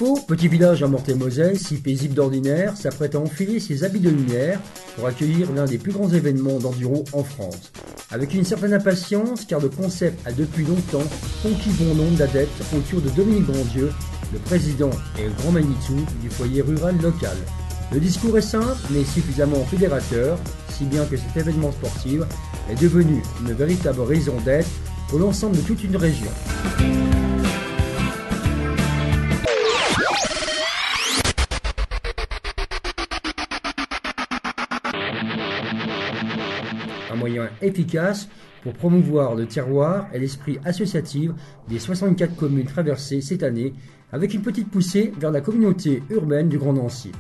Faux, petit village en Meurthe-et-Moselle, si paisible d'ordinaire, s'apprête à enfiler ses habits de lumière pour accueillir l'un des plus grands événements d'enduro en France. Avec une certaine impatience, car le concept a depuis longtemps conquis bon nombre d'adeptes autour de Dominique Bondieu, le président et le grand Manitou du foyer rural local. Le discours est simple, mais suffisamment fédérateur, si bien que cet événement sportif est devenu une véritable raison d'être pour l'ensemble de toute une région. Un moyen efficace pour promouvoir le terroir et l'esprit associatif des 64 communes traversées cette année, avec une petite poussée vers la communauté urbaine du Grand Nancy.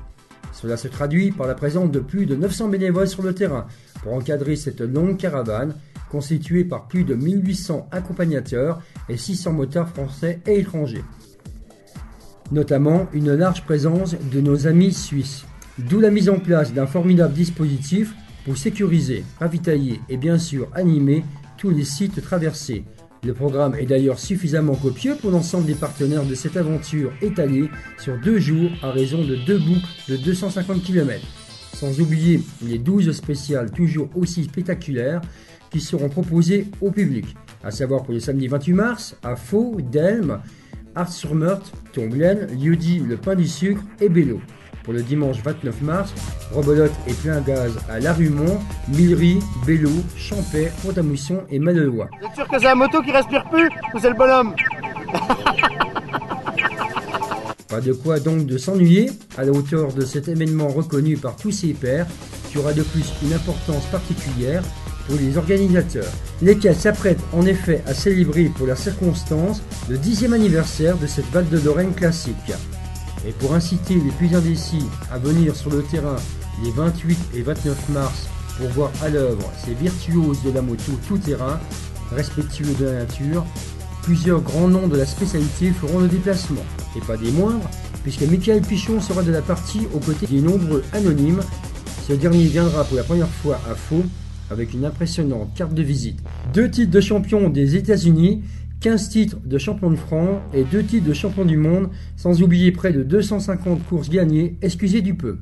Cela se traduit par la présence de plus de 900 bénévoles sur le terrain pour encadrer cette longue caravane constituée par plus de 1800 accompagnateurs et 600 motards français et étrangers. Notamment une large présence de nos amis suisses, d'où la mise en place d'un formidable dispositif pour sécuriser, ravitailler et bien sûr animer tous les sites traversés. Le programme est d'ailleurs suffisamment copieux pour l'ensemble des partenaires de cette aventure étalée sur 2 jours à raison de 2 boucles de 250 km. Sans oublier les 12 spéciales toujours aussi spectaculaires qui seront proposées au public, à savoir pour le samedi 28 mars à Faux, Delme, Ars-sur-Meurthe, Tomblaine, Lieu-dit, Le Pain du Sucre et Bello. Pour le dimanche 29 mars, Rebelote et plein gaz à Larumont, Millery, Bello, Champais, Pont-à-Mousson et Madellois. Vous êtes sûr que c'est la moto qui respire plus ou c'est le bonhomme? Pas de quoi donc de s'ennuyer à la hauteur de cet événement reconnu par tous ses pairs, qui aura de plus une importance particulière pour les organisateurs, lesquels s'apprêtent en effet à célébrer pour la circonstance le 10e anniversaire de cette Val de Lorraine classique. Et pour inciter les plus indécis à venir sur le terrain les 28 et 29 mars pour voir à l'œuvre ces virtuoses de la moto tout-terrain, respectueux de la nature, plusieurs grands noms de la spécialité feront le déplacement. Et pas des moindres, puisque Michael Pichon sera de la partie aux côtés des nombreux anonymes. Ce dernier viendra pour la première fois à Faux avec une impressionnante carte de visite. 2 titres de champion des États-Unis, 15 titres de champion de France et 2 titres de champion du monde, sans oublier près de 250 courses gagnées, excusez du peu.